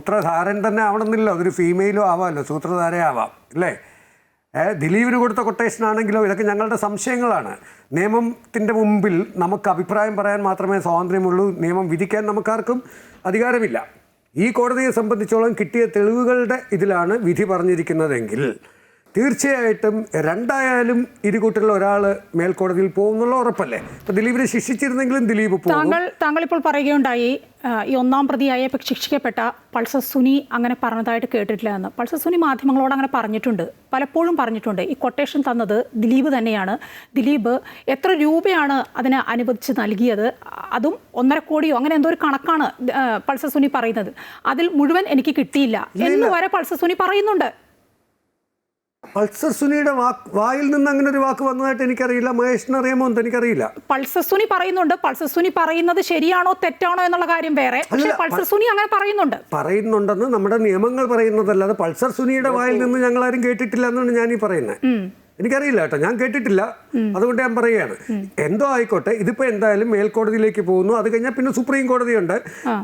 സൂത്രധാരൻ തന്നെ ആവണമെന്നില്ല, അതൊരു ഫീമെയിലും ആവാമല്ലോ, സൂത്രധാരയാവാം അല്ലേ. ദിലീപിന് കൊടുത്ത കൊട്ടേഷൻ ആണെങ്കിലോ ഇതൊക്കെ ഞങ്ങളുടെ സംശയങ്ങളാണ്. നിയമത്തിൻ്റെ മുമ്പിൽ നമുക്ക് അഭിപ്രായം പറയാൻ മാത്രമേ സ്വാതന്ത്ര്യമുള്ളൂ, നിയമം വിധിക്കാൻ നമുക്കാർക്കും അധികാരമില്ല. ഈ കോടതിയെ സംബന്ധിച്ചോളം കിട്ടിയ തെളിവുകളുടെ ഇതിലാണ് വിധി പറഞ്ഞിരിക്കുന്നതെങ്കിൽ തീർച്ചയായിട്ടും രണ്ടായാലും ഇരുകൂട്ടരിൽ ഒരാൾ മേൽക്കോടതിയിൽ പോകുന്നുള്ള ഉറപ്പല്ലേ. ഇപ്പം ദിലീപിനെ ശിക്ഷിച്ചിരുന്നെങ്കിലും ദിലീപ് പോകും. താങ്കൾ ഇപ്പോൾ പറയുകയുണ്ടായി ഈ ഒന്നാം പ്രതിയായ ശിക്ഷിക്കപ്പെട്ട പൾസർ സുനി അങ്ങനെ പറഞ്ഞതായിട്ട് കേട്ടിട്ടില്ല എന്ന്. പൾസർ സുനി മാധ്യമങ്ങളോട് അങ്ങനെ പറഞ്ഞിട്ടുണ്ട്, പലപ്പോഴും പറഞ്ഞിട്ടുണ്ട്. ഈ കൊട്ടേഷൻ തന്നത് ദിലീപ് തന്നെയാണ്. ദിലീപ് എത്ര രൂപയാണ് അതിന് അനുവദിച്ച് നൽകിയത്, അതും 1.5 കോടിയോ അങ്ങനെ എന്തോ ഒരു കണക്കാണ് പൾസർ സുനി പറയുന്നത്. അതിൽ മുഴുവൻ എനിക്ക് കിട്ടിയില്ല എന്ന് വരെ പൾസർ സുനി പറയുന്നുണ്ട്. പൾസർ സുനിയുടെ വായിൽ നിന്ന് അങ്ങനെ ഒരു വാക്ക് വന്നതായിട്ട് എനിക്കറിയില്ല. മഹേഷിന് അറിയാമോ എന്ന് എനിക്കറിയില്ല. പൾസർ സുനി പറയുന്നുണ്ട്. പൾസർ സുനി പറയുന്നത് ശരിയാണോ തെറ്റാണോ എന്നുള്ള കാര്യം വേറെ, പക്ഷേ പൾസർ സുനി അങ്ങനെ പറയുന്നുണ്ടെന്ന് നമ്മുടെ നിയമങ്ങൾ പറയുന്നതല്ലാതെ പൾസർ സുനിയുടെ വായിൽ നിന്ന് ഞങ്ങളാരും കേട്ടിട്ടില്ല എന്നാണ് ഞാനീ പറയുന്നത്. എനിക്കറിയില്ല കേട്ടോ, ഞാൻ കേട്ടിട്ടില്ല, അതുകൊണ്ട് ഞാൻ പറയുകയാണ്. എന്തോ ആയിക്കോട്ടെ, ഇതിപ്പോൾ എന്തായാലും മേൽക്കോടതിയിലേക്ക് പോകുന്നു. അത് കഴിഞ്ഞാൽ പിന്നെ സുപ്രീം കോടതിയുണ്ട്.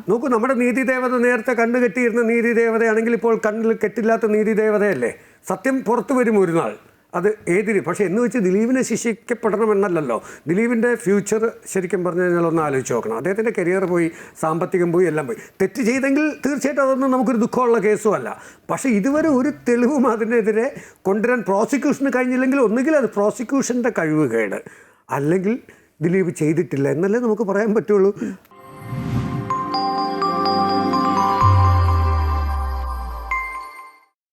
നോക്കൂ, നമ്മുടെ നീതി ദേവത നേരത്തെ കണ്ണു കെട്ടിയിരുന്ന നീതി ദേവതയാണെങ്കിൽ ഇപ്പോൾ കണ്ണിൽ കെട്ടില്ലാത്ത നീതി ദേവതയല്ലേ. സത്യം പുറത്തു വരും ഒരു നാൾ, അത് ഏതിന്. പക്ഷേ എന്ന് വെച്ച് ദിലീപിനെ ശിക്ഷിക്കപ്പെടണമെന്നല്ലല്ലോ. ദിലീപിൻ്റെ ഫ്യൂച്ചർ ശരിക്കും പറഞ്ഞു കഴിഞ്ഞാൽ ഒന്ന് ആലോചിച്ച് നോക്കണം. അദ്ദേഹത്തിൻ്റെ കരിയർ പോയി, സാമ്പത്തികം പോയി, എല്ലാം പോയി. തെറ്റ് ചെയ്തെങ്കിൽ തീർച്ചയായിട്ടും അതൊന്നും നമുക്കൊരു ദുഃഖമുള്ള കേസും അല്ല. പക്ഷേ ഇതുവരെ ഒരു തെളിവും അതിനെതിരെ കൊണ്ടുവരാൻ പ്രോസിക്യൂഷന് കഴിഞ്ഞില്ലെങ്കിൽ ഒന്നുകിൽ അത് പ്രോസിക്യൂഷൻ്റെ കഴിവുകേട്, അല്ലെങ്കിൽ ദിലീപ് ചെയ്തിട്ടില്ല എന്നല്ലേ നമുക്ക് പറയാൻ പറ്റുള്ളൂ.